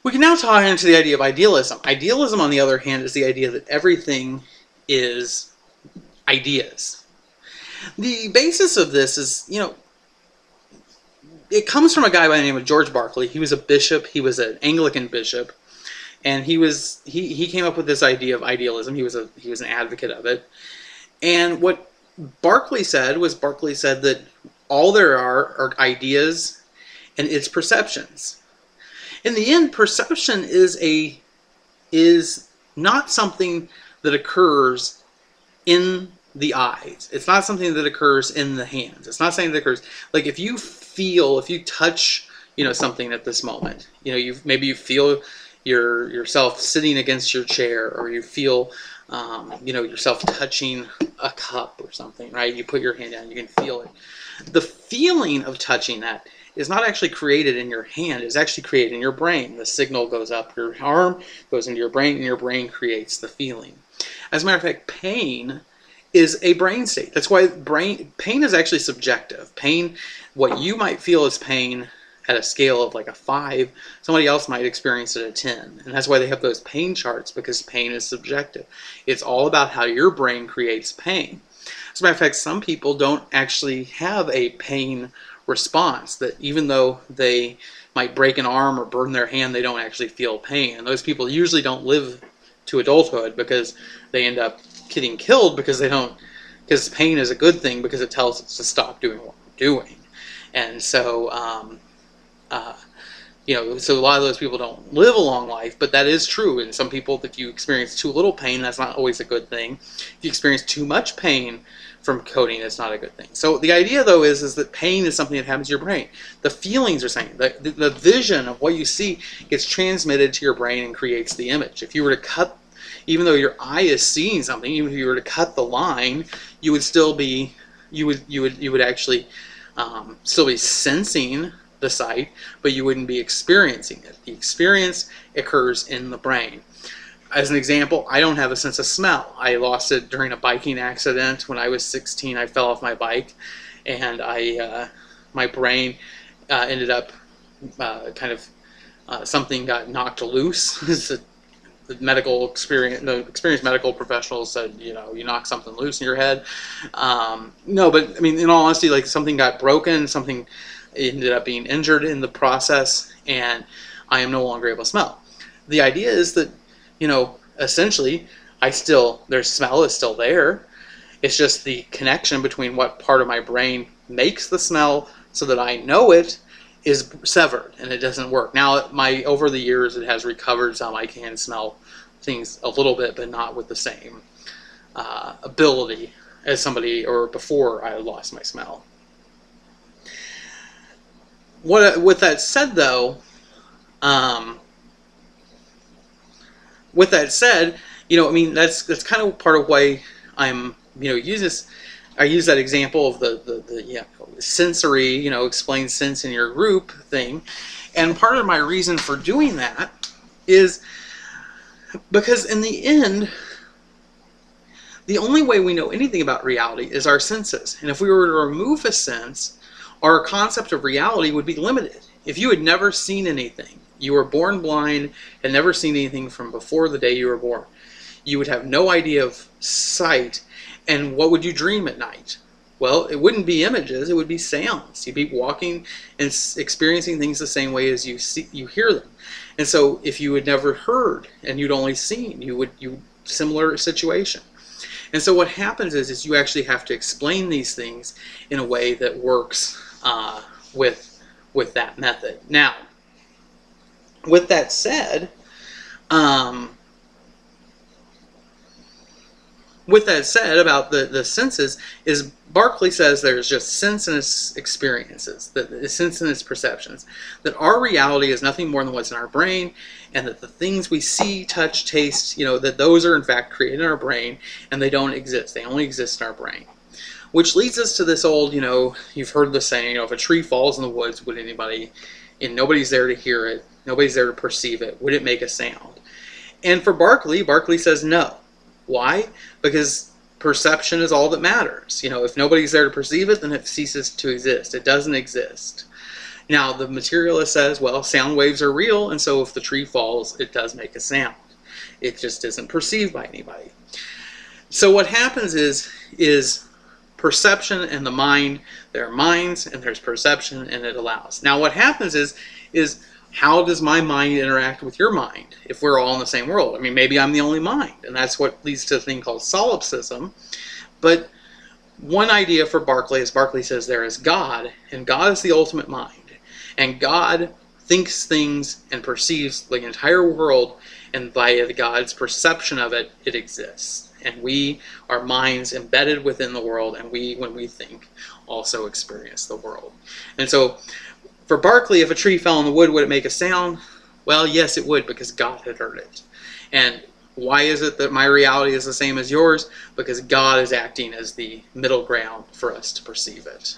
We can now tie into the idea of idealism. Idealism, on the other hand, is the idea that everything is ideas. The basis of this is, it comes from a guy by the name of George Berkeley. He was a bishop. He was an Anglican bishop, and he came up with this idea of idealism. He was an advocate of it. And what Berkeley said that all there are ideas and its perceptions. In the end, perception is not something that occurs in the eyes. It's not something that occurs in the hands. It's not something that occurs, like if you touch, something at this moment, maybe you feel yourself sitting against your chair, or you feel, yourself touching a cup or something, right? You put your hand down, you can feel it. The feeling of touching that is not actually created in your hand. It's actually created in your brain. The signal goes up your arm, goes into your brain, and your brain creates the feeling. As a matter of fact, pain is a brain state. That's why pain is actually subjective. Pain, what you might feel as pain at a scale of like a 5, somebody else might experience it at 10. And that's why they have those pain charts, because pain is subjective. It's all about how your brain creates pain. As a matter of fact, some people don't actually have a pain response, that even though they might break an arm or burn their hand, they don't actually feel pain. And those people usually don't live to adulthood, because they end up getting killed because pain is a good thing, because it tells us to stop doing what we're doing. And so, so a lot of those people don't live a long life, but that is true. And some people, if you experience too little pain, that's not always a good thing. If you experience too much pain from coding, it's not a good thing. So the idea, though, is that pain is something that happens to your brain. The feelings are saying, the vision of what you see gets transmitted to your brain and creates the image. If you were to cut, even though your eye is seeing something, even if you were to cut the line, you would still be, you would actually still be sensing the sight, but you wouldn't be experiencing it. The experience occurs in the brain. As an example, I don't have a sense of smell. I lost it during a biking accident when I was 16. I fell off my bike, and my brain ended up something got knocked loose. The experienced medical professionals said, you knock something loose in your head. No, but I mean, in all honesty, like something got broken, something ended up being injured in the process, and I am no longer able to smell. The idea is that, essentially, their smell is still there. It's just the connection between what part of my brain makes the smell so that I know it is severed, and it doesn't work. Now, over the years, it has recovered some. I can smell things a little bit, but not with the same ability as somebody, or before I lost my smell. With that said, though, that's kind of part of why I'm, use this. I use that example of the sensory, explain sense in your group thing. And part of my reason for doing that is because in the end, the only way we know anything about reality is our senses. And if we were to remove a sense, our concept of reality would be limited. If you had never seen anything, you were born blind and never seen anything from before the day you were born, you would have no idea of sight. And what would you dream at night? Well, it wouldn't be images, it would be sounds. You'd be walking and experiencing things the same way as you hear them. And so if you had never heard and you'd only seen, similar situation. And so what happens is you actually have to explain these things in a way that works with that method. Now, with that said, about the senses, is Berkeley says there's just sense in its experiences, that sense in its perceptions, that our reality is nothing more than what's in our brain, and that the things we see, touch, taste, that those are in fact created in our brain, and they don't exist. They only exist in our brain. Which leads us to this old, you've heard the saying, if a tree falls in the woods, would anybody, and nobody's there to hear it, nobody's there to perceive it, would it make a sound? And for Berkeley says no. Why? Because perception is all that matters. If nobody's there to perceive it, then it ceases to exist. It doesn't exist. Now, the materialist says, well, sound waves are real, and so if the tree falls, it does make a sound. It just isn't perceived by anybody. So what happens is perception and the mind. There are minds, and there's perception, and it allows. Now, what happens is how does my mind interact with your mind if we're all in the same world? I mean, maybe I'm the only mind, and that's what leads to a thing called solipsism. But one idea for Berkeley is Berkeley says there is God, and God is the ultimate mind. And God thinks things and perceives the entire world, and via God's perception of it, it exists. And we are minds embedded within the world, and we, when we think, also experience the world. And so, for Berkeley, if a tree fell in the wood, would it make a sound? Well, yes, it would, because God had heard it. And why is it that my reality is the same as yours? Because God is acting as the middle ground for us to perceive it.